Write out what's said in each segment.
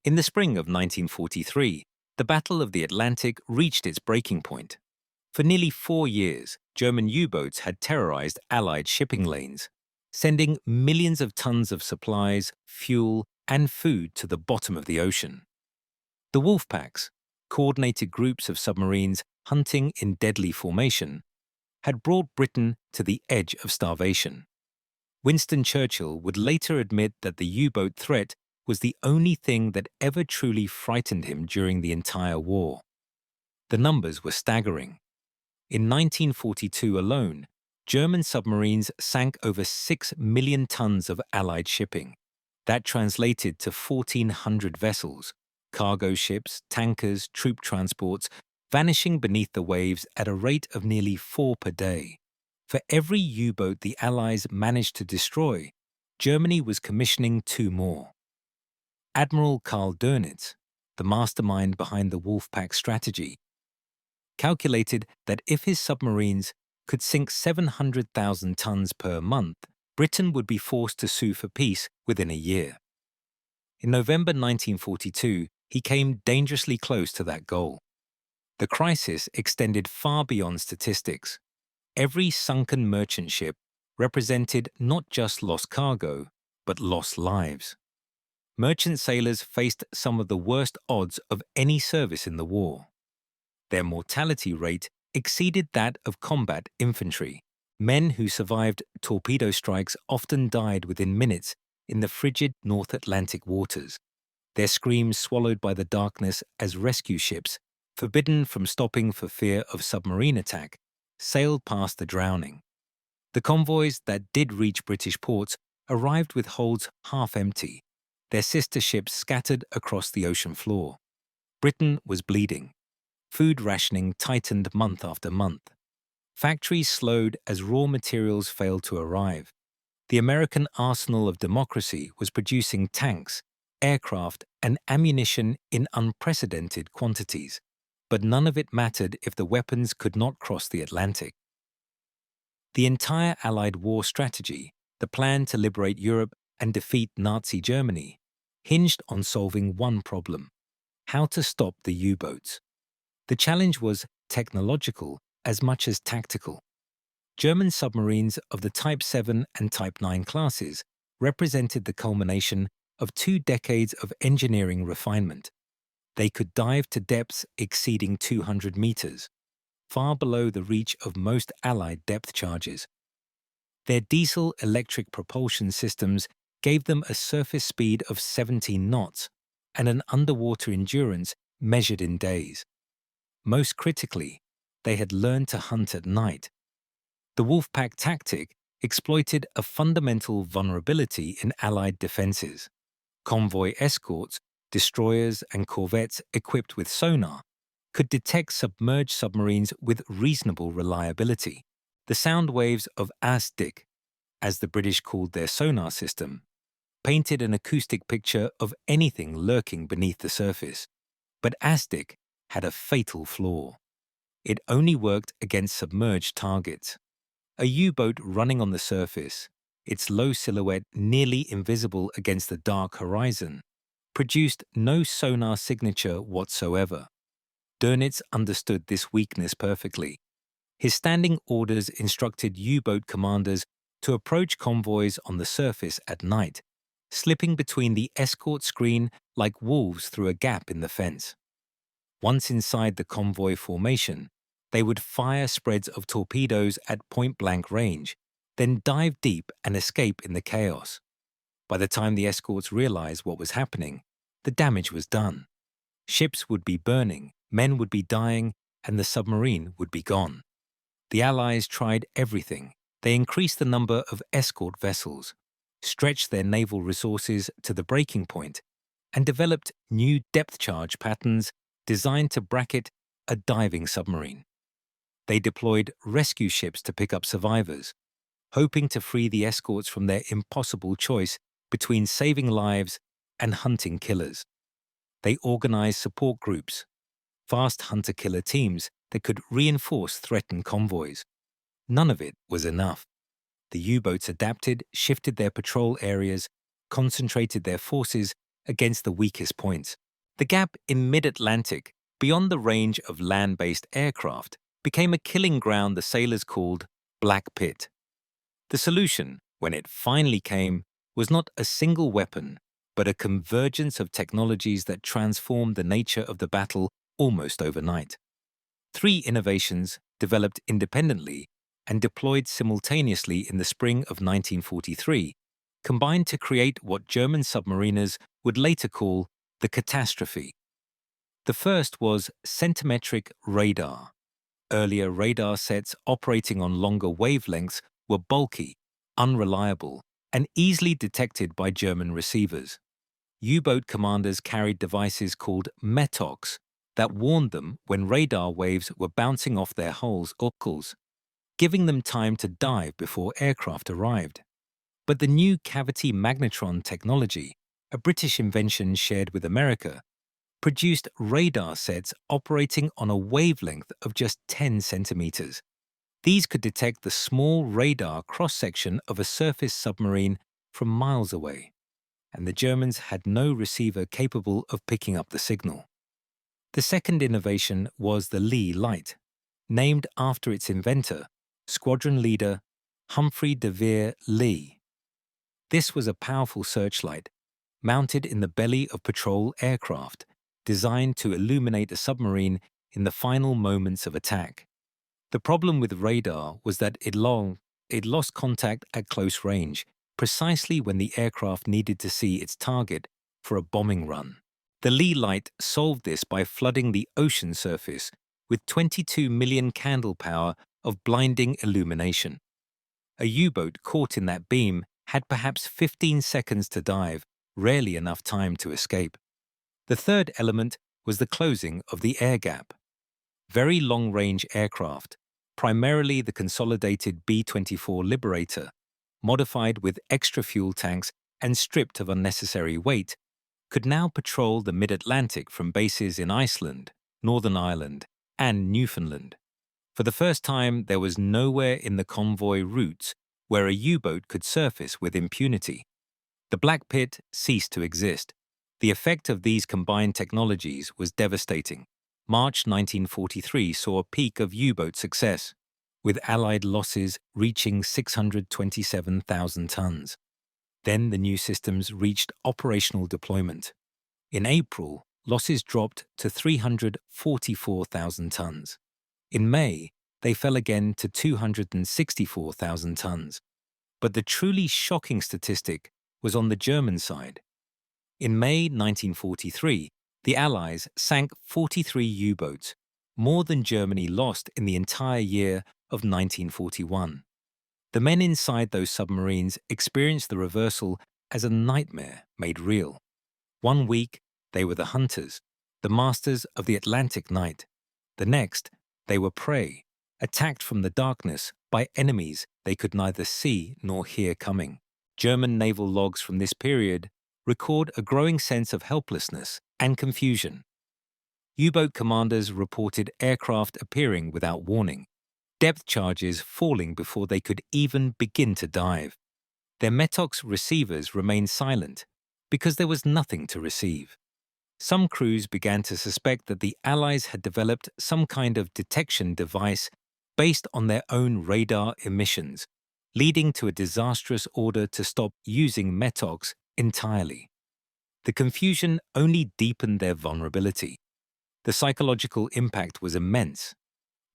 In the spring of 1943, the Battle of the Atlantic reached its breaking point. For nearly 4 years, German U-boats had terrorized Allied shipping lanes, sending millions of tons of supplies, fuel, and food to the bottom of the ocean. The Wolfpacks, coordinated groups of submarines hunting in deadly formation, had brought Britain to the edge of starvation. Winston Churchill would later admit that the U-boat threat was the only thing that ever truly frightened him during the entire war. The numbers were staggering. In 1942 alone, German submarines sank over 6 million tons of Allied shipping. That translated to 1,400 vessels, cargo ships, tankers, troop transports, vanishing beneath the waves at a rate of nearly 4 per day. For every U-boat the Allies managed to destroy, Germany was commissioning 2 more. Admiral Karl Dönitz, the mastermind behind the Wolfpack strategy, calculated that if his submarines could sink 700,000 tons per month, Britain would be forced to sue for peace within a year. In November 1942, he came dangerously close to that goal. The crisis extended far beyond statistics. Every sunken merchant ship represented not just lost cargo, but lost lives. Merchant sailors faced some of the worst odds of any service in the war. Their mortality rate exceeded that of combat infantry. Men who survived torpedo strikes often died within minutes in the frigid North Atlantic waters, their screams swallowed by the darkness as rescue ships, forbidden from stopping for fear of submarine attack, sailed past the drowning. The convoys that did reach British ports arrived with holds half empty, their sister ships scattered across the ocean floor. Britain was bleeding. Food rationing tightened month after month. Factories slowed as raw materials failed to arrive. The American arsenal of democracy was producing tanks, aircraft, and ammunition in unprecedented quantities, but none of it mattered if the weapons could not cross the Atlantic. The entire Allied war strategy, the plan to liberate Europe and defeat Nazi Germany, hinged on solving one problem: how to stop the U-boats. The challenge was technological as much as tactical. German submarines of the Type 7 and Type 9 classes represented the culmination of 2 decades of engineering refinement. They could dive to depths exceeding 200 meters, far below the reach of most Allied depth charges. Their diesel-electric propulsion systems gave them a surface speed of 17 knots and an underwater endurance measured in days. Most critically, they had learned to hunt at night. The Wolfpack tactic exploited a fundamental vulnerability in Allied defenses. Convoy escorts, destroyers and corvettes equipped with sonar, could detect submerged submarines with reasonable reliability. The sound waves of ASDIC, as the British called their sonar system, painted an acoustic picture of anything lurking beneath the surface. But ASDIC had a fatal flaw. It only worked against submerged targets. A U-boat running on the surface, its low silhouette nearly invisible against the dark horizon, produced no sonar signature whatsoever. Dönitz understood this weakness perfectly. His standing orders instructed U-boat commanders to approach convoys on the surface at night, slipping between the escort screen like wolves through a gap in the fence. Once inside the convoy formation, they would fire spreads of torpedoes at point-blank range, then dive deep and escape in the chaos. By the time the escorts realized what was happening, the damage was done. Ships would be burning, men would be dying, and the submarine would be gone. The Allies tried everything. They increased the number of escort vessels, stretched their naval resources to the breaking point, and developed new depth charge patterns designed to bracket a diving submarine. They deployed rescue ships to pick up survivors, hoping to free the escorts from their impossible choice between saving lives and hunting killers. They organized support groups, fast hunter-killer teams that could reinforce threatened convoys. None of it was enough. The U-boats adapted, shifted their patrol areas, concentrated their forces, against the weakest points. The gap in mid-Atlantic, beyond the range of land-based aircraft, became a killing ground the sailors called Black Pit. The solution, when it finally came, was not a single weapon, but a convergence of technologies that transformed the nature of the battle almost overnight. 3 innovations, developed independently and deployed simultaneously in the spring of 1943, combined to create what German submariners would later call the catastrophe. The first was centimetric radar. Earlier radar sets operating on longer wavelengths were bulky, unreliable, and easily detected by German receivers. U-boat commanders carried devices called metocs that warned them when radar waves were bouncing off their hulls or hulls, giving them time to dive before aircraft arrived. But the new cavity magnetron technology, a British invention shared with America, produced radar sets operating on a wavelength of just 10 centimeters. These could detect the small radar cross-section of a surface submarine from miles away, and the Germans had no receiver capable of picking up the signal. The second innovation was the Lee light, named after its inventor, squadron leader Humphrey de Vere Lee. This was a powerful searchlight, mounted in the belly of patrol aircraft, designed to illuminate a submarine in the final moments of attack. The problem with radar was that it lost contact at close range, precisely when the aircraft needed to see its target for a bombing run. The Lee light solved this by flooding the ocean surface with 22 million candle power of blinding illumination. A U-boat caught in that beam had perhaps 15 seconds to dive, rarely enough time to escape. The third element was the closing of the air gap. Very long-range aircraft, primarily the consolidated B-24 Liberator, modified with extra fuel tanks and stripped of unnecessary weight, could now patrol the mid-Atlantic from bases in Iceland, Northern Ireland, and Newfoundland. For the first time, there was nowhere in the convoy routes where a U-boat could surface with impunity. The Black Pit ceased to exist. The effect of these combined technologies was devastating. March 1943 saw a peak of U-boat success, with Allied losses reaching 627,000 tons. Then the new systems reached operational deployment. In April, losses dropped to 344,000 tons. In May, they fell again to 264,000 tons. But the truly shocking statistic was on the German side. In May 1943, the Allies sank 43 U-boats, more than Germany lost in the entire year of 1941. The men inside those submarines experienced the reversal as a nightmare made real. One week, they were the hunters, the masters of the Atlantic night. The next, they were prey, attacked from the darkness by enemies they could neither see nor hear coming. German naval logs from this period record a growing sense of helplessness and confusion. U-boat commanders reported aircraft appearing without warning, depth charges falling before they could even begin to dive. Their metocs receivers remained silent because there was nothing to receive. Some crews began to suspect that the Allies had developed some kind of detection device based on their own radar emissions, leading to a disastrous order to stop using metocs entirely. The confusion only deepened their vulnerability. The psychological impact was immense.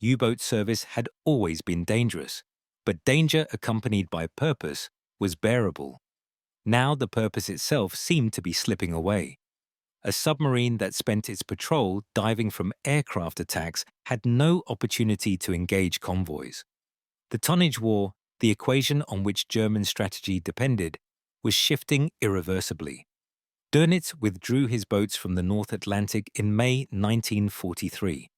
U-boat service had always been dangerous, but danger accompanied by purpose was bearable. Now the purpose itself seemed to be slipping away. A submarine that spent its patrol diving from aircraft attacks had no opportunity to engage convoys. The tonnage war, the equation on which German strategy depended, was shifting irreversibly. Dönitz withdrew his boats from the North Atlantic in May 1943,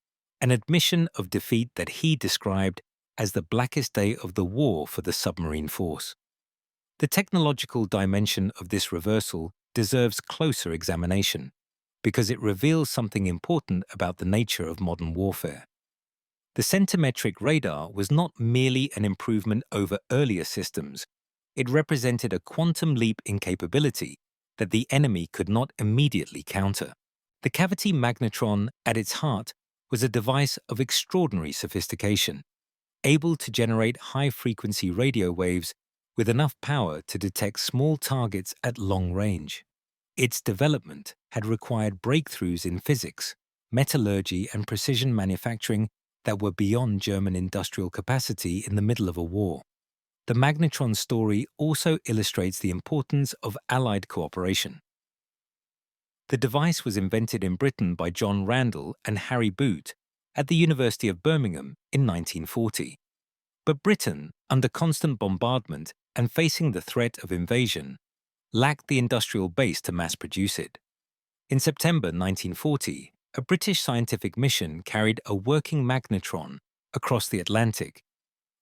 an admission of defeat that he described as the blackest day of the war for the submarine force. The technological dimension of this reversal deserves closer examination, because it reveals something important about the nature of modern warfare. The centimetric radar was not merely an improvement over earlier systems. It represented a quantum leap in capability, that the enemy could not immediately counter. The cavity magnetron at its heart was a device of extraordinary sophistication, able to generate high-frequency radio waves with enough power to detect small targets at long range. Its development had required breakthroughs in physics, metallurgy, and precision manufacturing that were beyond German industrial capacity in the middle of a war. The magnetron story also illustrates the importance of Allied cooperation. The device was invented in Britain by John Randall and Harry Boot at the University of Birmingham in 1940. But Britain, under constant bombardment and facing the threat of invasion, lacked the industrial base to mass produce it. In September 1940, a British scientific mission carried a working magnetron across the Atlantic,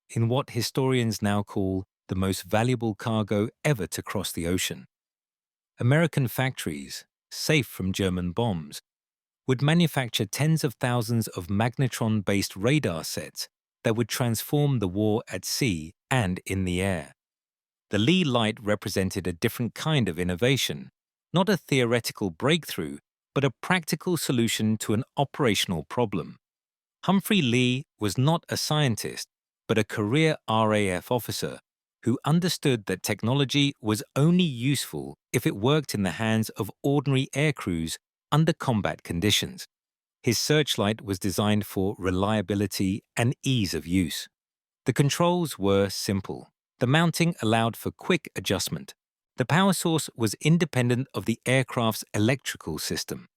in what historians now call the most valuable cargo ever to cross the ocean. American factories, safe from German bombs, would manufacture tens of thousands of magnetron-based radar sets that would transform the war at sea and in the air. The Lee light represented a different kind of innovation, not a theoretical breakthrough, but a practical solution to an operational problem. Humphrey Lee was not a scientist, but a career RAF officer who understood that technology was only useful if it worked in the hands of ordinary air crews under combat conditions. His searchlight was designed for reliability and ease of use. The controls were simple. The mounting allowed for quick adjustment. The power source was independent of the aircraft's electrical system.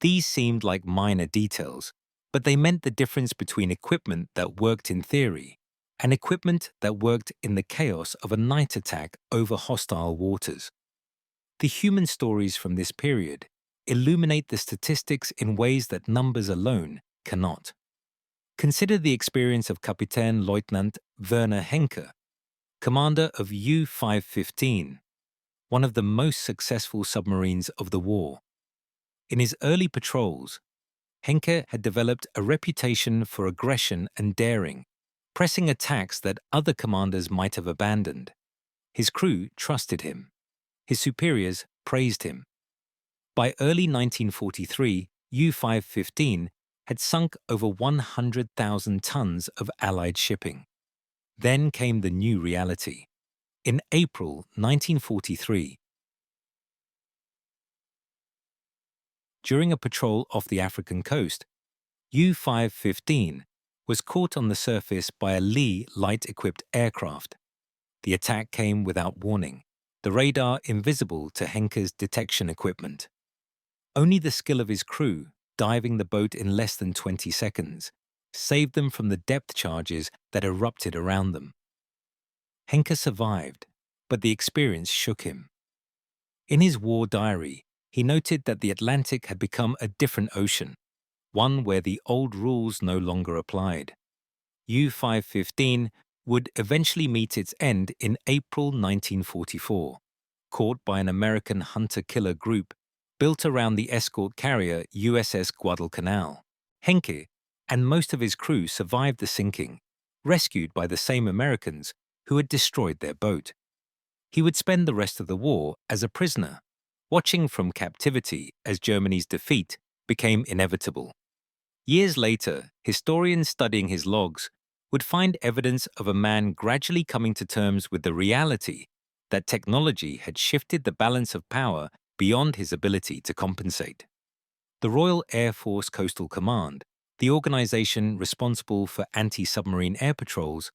These seemed like minor details, but they meant the difference between equipment that worked in theory and equipment that worked in the chaos of a night attack over hostile waters. The human stories from this period illuminate the statistics in ways that numbers alone cannot. Consider the experience of Kapitän Leutnant Werner Henke, commander of U-515, one of the most successful submarines of the war. In his early patrols, Henke had developed a reputation for aggression and daring, pressing attacks that other commanders might have abandoned. His crew trusted him. His superiors praised him. By early 1943, U-515 had sunk over 100,000 tons of Allied shipping. Then came the new reality. In April 1943, during a patrol off the African coast, U-515 was caught on the surface by a Lee light-equipped aircraft. The attack came without warning, the radar invisible to Henke's detection equipment. Only the skill of his crew, diving the boat in less than 20 seconds, saved them from the depth charges that erupted around them. Henke survived, but the experience shook him. In his war diary, he noted that the Atlantic had become a different ocean, one where the old rules no longer applied. U-515 would eventually meet its end in April 1944, caught by an American hunter-killer group built around the escort carrier USS Guadalcanal. Henke and most of his crew survived the sinking, rescued by the same Americans who had destroyed their boat. He would spend the rest of the war as a prisoner, watching from captivity as Germany's defeat became inevitable. Years later, historians studying his logs would find evidence of a man gradually coming to terms with the reality that technology had shifted the balance of power beyond his ability to compensate. The Royal Air Force Coastal Command, the organization responsible for anti-submarine air patrols,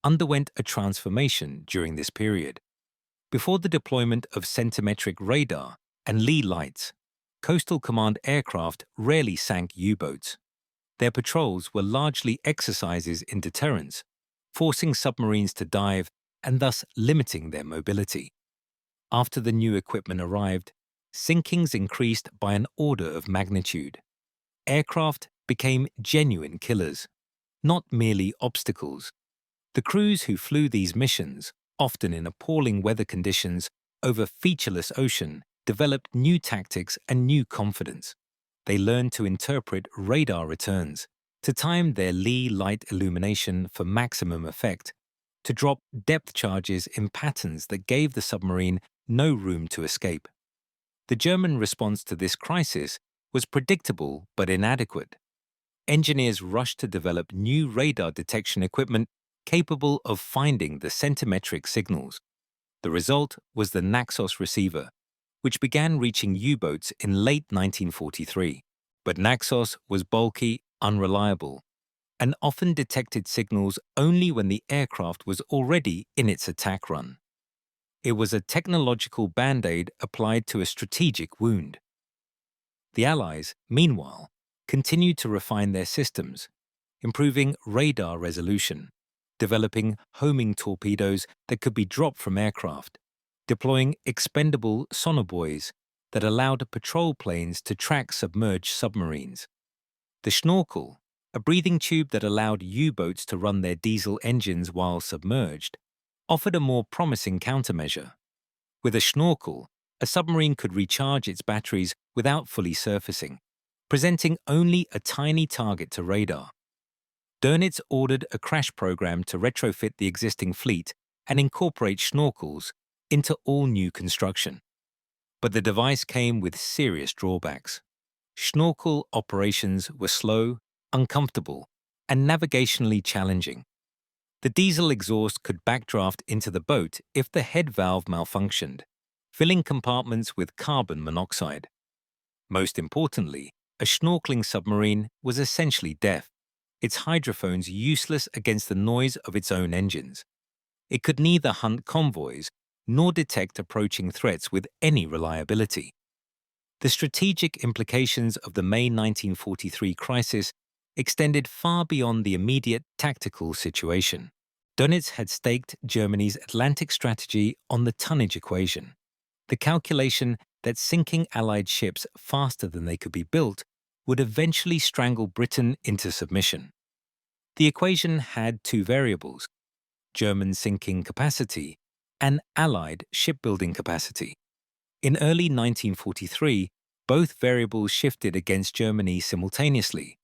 underwent a transformation during this period. Before the deployment of centimetric radar and Lee lights, Coastal Command aircraft rarely sank U-boats. Their patrols were largely exercises in deterrence, forcing submarines to dive and thus limiting their mobility. After the new equipment arrived, sinkings increased by an order of magnitude. Aircraft became genuine killers, not merely obstacles. The crews who flew these missions, often in appalling weather conditions over featureless ocean, developed new tactics and new confidence. They learned to interpret radar returns, to time their Lee light illumination for maximum effect, to drop depth charges in patterns that gave the submarine no room to escape. The German response to this crisis was predictable but inadequate. Engineers rushed to develop new radar detection equipment capable of finding the centimetric signals. The result was the Naxos receiver, which began reaching U-boats in late 1943. But Naxos was bulky, unreliable, and often detected signals only when the aircraft was already in its attack run. It was a technological band-aid applied to a strategic wound. The Allies, meanwhile, continued to refine their systems, improving radar resolution, developing homing torpedoes that could be dropped from aircraft, deploying expendable sonobuoys that allowed patrol planes to track submerged submarines. The Schnorkel, a breathing tube that allowed U-boats to run their diesel engines while submerged, offered a more promising countermeasure. With a Schnorkel, a submarine could recharge its batteries without fully surfacing, presenting only a tiny target to radar. Dönitz ordered a crash program to retrofit the existing fleet and incorporate Schnorkels into all new construction. But the device came with serious drawbacks. Schnorkel operations were slow, uncomfortable, and navigationally challenging. The diesel exhaust could backdraft into the boat if the head valve malfunctioned, filling compartments with carbon monoxide. Most importantly, a snorkeling submarine was essentially deaf, its hydrophones useless against the noise of its own engines. It could neither hunt convoys nor detect approaching threats with any reliability. The strategic implications of the May 1943 crisis extended far beyond the immediate tactical situation. Dönitz had staked Germany's Atlantic strategy on the tonnage equation, the calculation that sinking Allied ships faster than they could be built would eventually strangle Britain into submission. The equation had two variables: German sinking capacity and Allied shipbuilding capacity. In early 1943, both variables shifted against Germany simultaneously.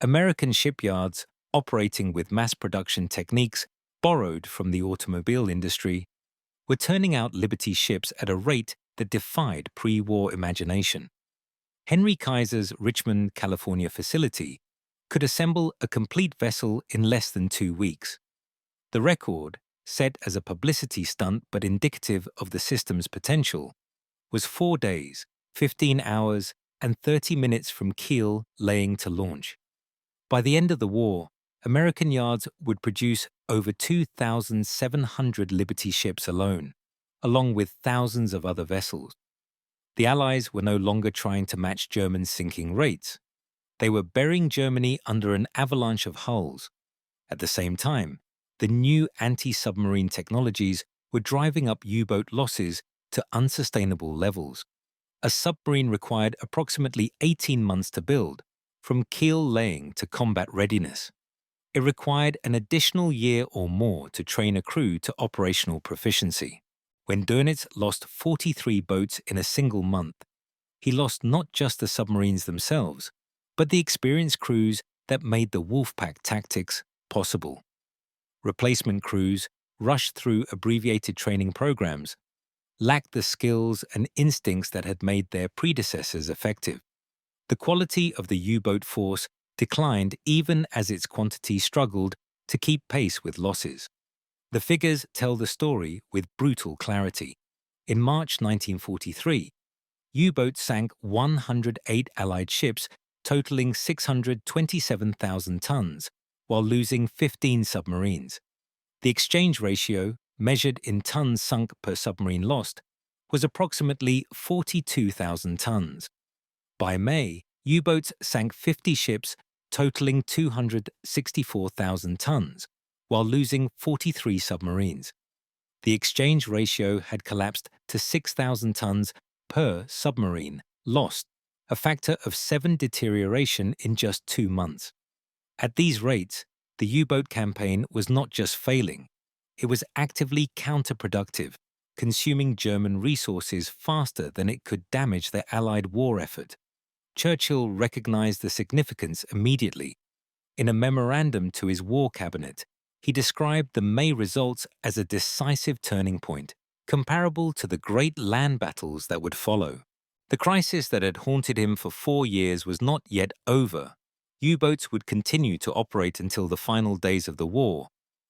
American shipyards, operating with mass production techniques borrowed from the automobile industry, were turning out Liberty ships at a rate that defied pre-war imagination. Henry Kaiser's Richmond, California facility could assemble a complete vessel in less than 2 weeks. The record, set as a publicity stunt but indicative of the system's potential, was 4 days, 15 hours, and 30 minutes from keel laying to launch. By the end of the war, American yards would produce over 2,700 Liberty ships alone, along with thousands of other vessels. The Allies were no longer trying to match German sinking rates. They were burying Germany under an avalanche of hulls. At the same time, the new anti-submarine technologies were driving up U-boat losses to unsustainable levels. A submarine required approximately 18 months to build, from keel laying to combat readiness. It required an additional year or more to train a crew to operational proficiency. When Dönitz lost 43 boats in a single month, he lost not just the submarines themselves, but the experienced crews that made the Wolfpack tactics possible. Replacement crews, rushed through abbreviated training programs, lacked the skills and instincts that had made their predecessors effective. The quality of the U-boat force declined even as its quantity struggled to keep pace with losses. The figures tell the story with brutal clarity. In March 1943, U-boats sank 108 Allied ships totaling 627,000 tons, while losing 15 submarines. The exchange ratio, measured in tons sunk per submarine lost, was approximately 42,000 tons. By May, U-boats sank 50 ships totaling 264,000 tons, while losing 43 submarines. The exchange ratio had collapsed to 6,000 tons per submarine lost, a factor of 7 deterioration in just 2 months. At these rates, the U-boat campaign was not just failing, it was actively counterproductive, consuming German resources faster than it could damage their Allied war effort. Churchill recognized the significance immediately. In a memorandum to his war cabinet, he described the May results as a decisive turning point, comparable to the great land battles that would follow. The crisis that had haunted him for 4 years was not yet over. U-boats would continue to operate until the final days of the war,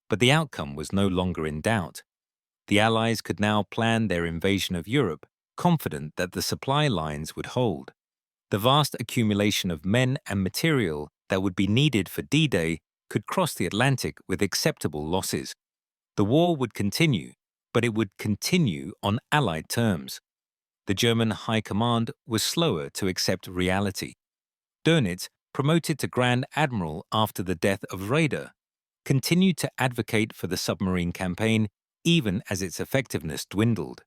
but the outcome was no longer in doubt. The Allies could now plan their invasion of Europe, confident that the supply lines would hold. The vast accumulation of men and material that would be needed for D-Day could cross the Atlantic with acceptable losses. The war would continue, but it would continue on Allied terms. The German High Command was slower to accept reality. Dönitz, promoted to Grand Admiral after the death of Raeder, continued to advocate for the submarine campaign even as its effectiveness dwindled.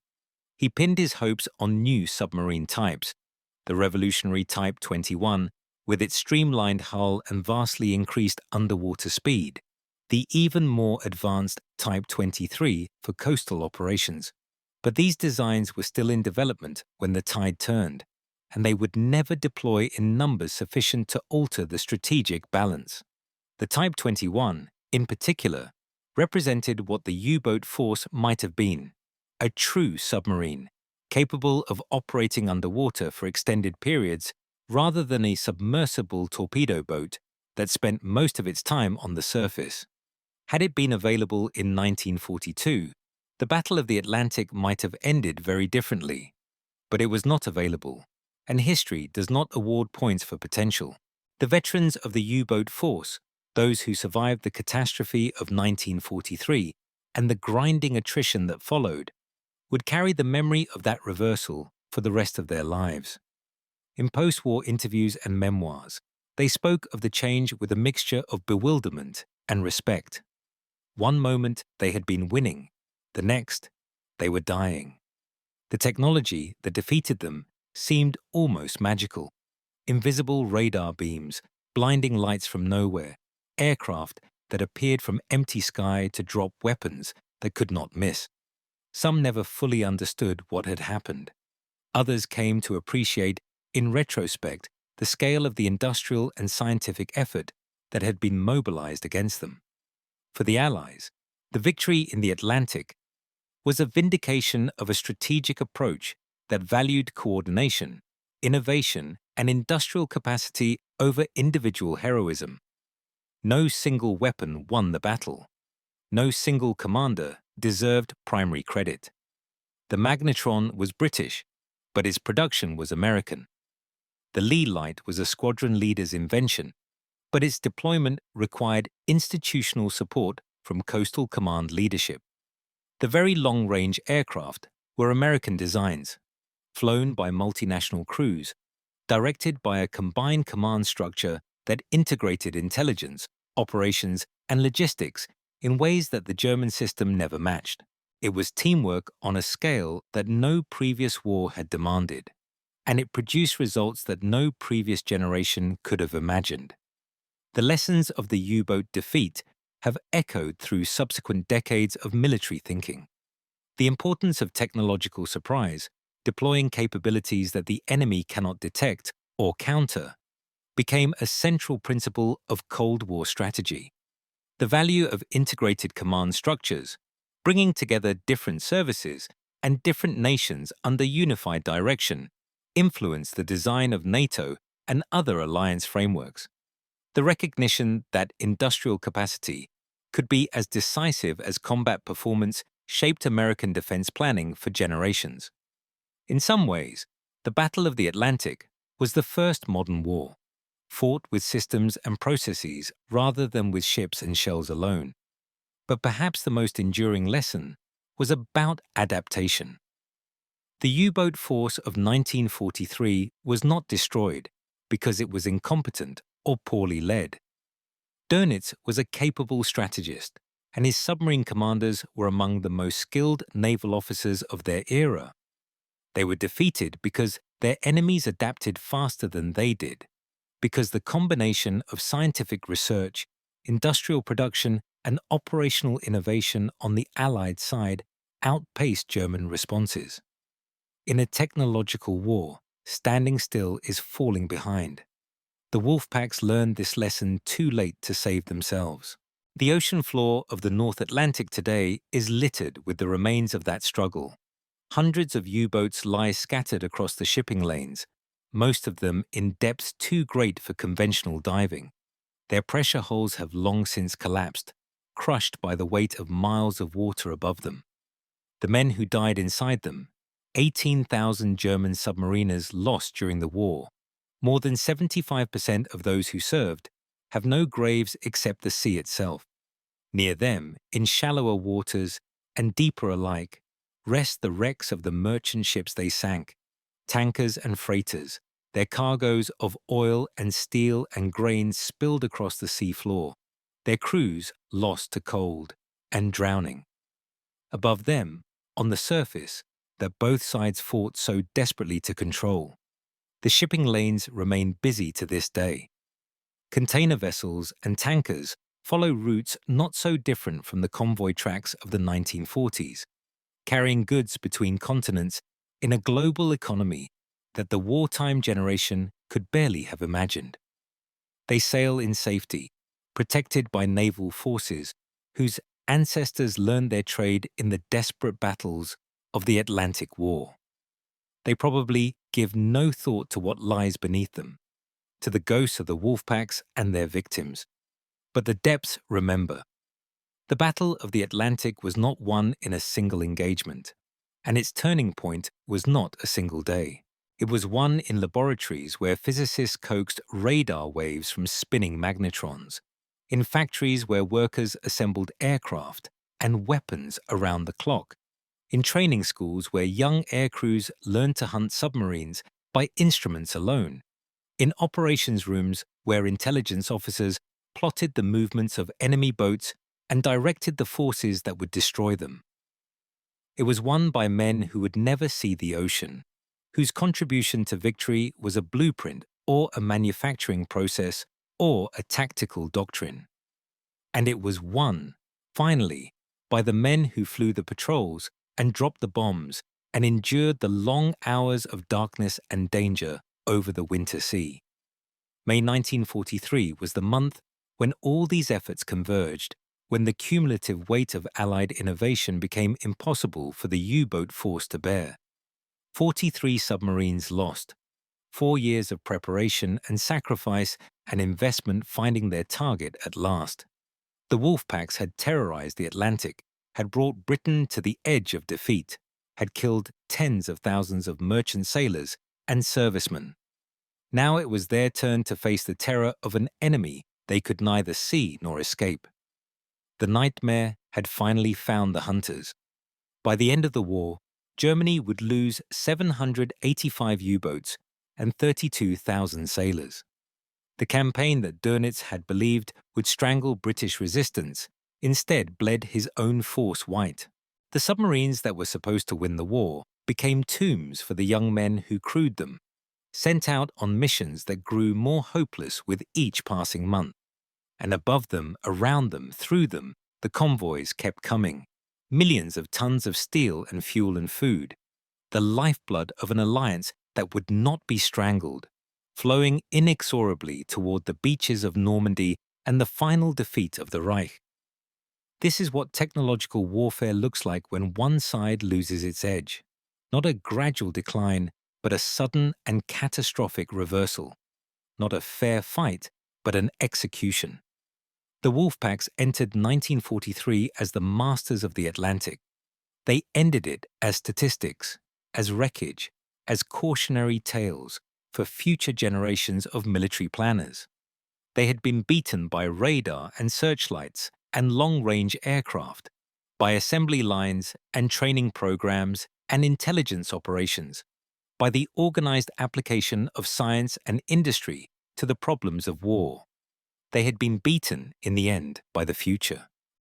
He pinned his hopes on new submarine types, the revolutionary Type 21, with its streamlined hull and vastly increased underwater speed, the even more advanced Type 23 for coastal operations. But these designs were still in development when the tide turned, and they would never deploy in numbers sufficient to alter the strategic balance. The Type 21, in particular, represented what the U-boat force might have been, a true submarine, capable of operating underwater for extended periods rather than a submersible torpedo boat that spent most of its time on the surface. Had it been available in 1942, the Battle of the Atlantic might have ended very differently. But it was not available, and history does not award points for potential. The veterans of the U-boat force, those who survived the catastrophe of 1943 and the grinding attrition that followed, would carry the memory of that reversal for the rest of their lives. In post-war interviews and memoirs, they spoke of the change with a mixture of bewilderment and respect. One moment they had been winning, the next they were dying. The technology that defeated them seemed almost magical. Invisible radar beams, blinding lights from nowhere, aircraft that appeared from empty sky to drop weapons that could not miss. Some never fully understood what had happened. Others came to appreciate, in retrospect, the scale of the industrial and scientific effort that had been mobilized against them. For the Allies, the victory in the Atlantic was a vindication of a strategic approach that valued coordination, innovation, and industrial capacity over individual heroism. No single weapon won the battle. No single commander deserved primary credit. The magnetron was British, but its production was American. The Lee light was a squadron leader's invention, but its deployment required institutional support from coastal command leadership. The very long-range aircraft were American designs, flown by multinational crews, directed by a combined command structure that integrated intelligence, operations, and logistics in ways that the German system never matched. It was teamwork on a scale that no previous war had demanded, and it produced results that no previous generation could have imagined. The lessons of the U-boat defeat have echoed through subsequent decades of military thinking. The importance of technological surprise, deploying capabilities that the enemy cannot detect or counter, became a central principle of Cold War strategy. The value of integrated command structures, bringing together different services and different nations under unified direction, influenced the design of NATO and other alliance frameworks. The recognition that industrial capacity could be as decisive as combat performance shaped American defense planning for generations. In some ways, the Battle of the Atlantic was the first modern war, fought with systems and processes rather than with ships and shells alone. But perhaps the most enduring lesson was about adaptation. The U-boat force of 1943 was not destroyed because it was incompetent or poorly led. Dönitz was a capable strategist, and his submarine commanders were among the most skilled naval officers of their era. They were defeated because their enemies adapted faster than they did, because the combination of scientific research, industrial production, and operational innovation on the Allied side outpaced German responses. In a technological war, standing still is falling behind. The Wolfpacks learned this lesson too late to save themselves. The ocean floor of the North Atlantic today is littered with the remains of that struggle. Hundreds of U-boats lie scattered across the shipping lanes, most of them in depths too great for conventional diving. Their pressure holes have long since collapsed, crushed by the weight of miles of water above them. The men who died inside them, 18,000 German submariners lost during the war, more than 75% of those who served, have no graves except the sea itself. Near them, in shallower waters and deeper alike, rest the wrecks of the merchant ships they sank, tankers and freighters, their cargoes of oil and steel and grain spilled across the sea floor, their crews lost to cold and drowning. Above them, on the surface, that both sides fought so desperately to control, the shipping lanes remain busy to this day. Container vessels and tankers follow routes not so different from the convoy tracks of the 1940s, carrying goods between continents in a global economy that the wartime generation could barely have imagined. They sail in safety, protected by naval forces whose ancestors learned their trade in the desperate battles of the Atlantic War. They probably give no thought to what lies beneath them, to the ghosts of the Wolfpacks and their victims. But the depths remember. The Battle of the Atlantic was not won in a single engagement, and its turning point was not a single day. It was won in laboratories where physicists coaxed radar waves from spinning magnetrons, in factories where workers assembled aircraft and weapons around the clock, in training schools where young aircrews learned to hunt submarines by instruments alone, in operations rooms where intelligence officers plotted the movements of enemy boats and directed the forces that would destroy them. It was won by men who would never see the ocean, whose contribution to victory was a blueprint or a manufacturing process or a tactical doctrine. And it was won, finally, by the men who flew the patrols and dropped the bombs and endured the long hours of darkness and danger over the winter sea. May 1943 was the month when all these efforts converged, when the cumulative weight of Allied innovation became impossible for the U-boat force to bear. 43 submarines lost, 4 years of preparation and sacrifice and investment finding their target at last. The Wolfpacks had terrorized the Atlantic, had brought Britain to the edge of defeat, had killed tens of thousands of merchant sailors and servicemen. Now it was their turn to face the terror of an enemy they could neither see nor escape. The nightmare had finally found the hunters. By the end of the war, Germany would lose 785 U-boats and 32,000 sailors. The campaign that Dönitz had believed would strangle British resistance instead bled his own force white. The submarines that were supposed to win the war became tombs for the young men who crewed them, sent out on missions that grew more hopeless with each passing month. And above them, around them, through them, the convoys kept coming. Millions of tons of steel and fuel and food, the lifeblood of an alliance that would not be strangled, flowing inexorably toward the beaches of Normandy and the final defeat of the Reich. This is what technological warfare looks like when one side loses its edge. Not a gradual decline, but a sudden and catastrophic reversal. Not a fair fight, but an execution. The Wolfpacks entered 1943 as the masters of the Atlantic. They ended it as statistics, as wreckage, as cautionary tales for future generations of military planners. They had been beaten by radar and searchlights and long-range aircraft, by assembly lines and training programs and intelligence operations, by the organized application of science and industry to the problems of war. They had been beaten in the end by the future.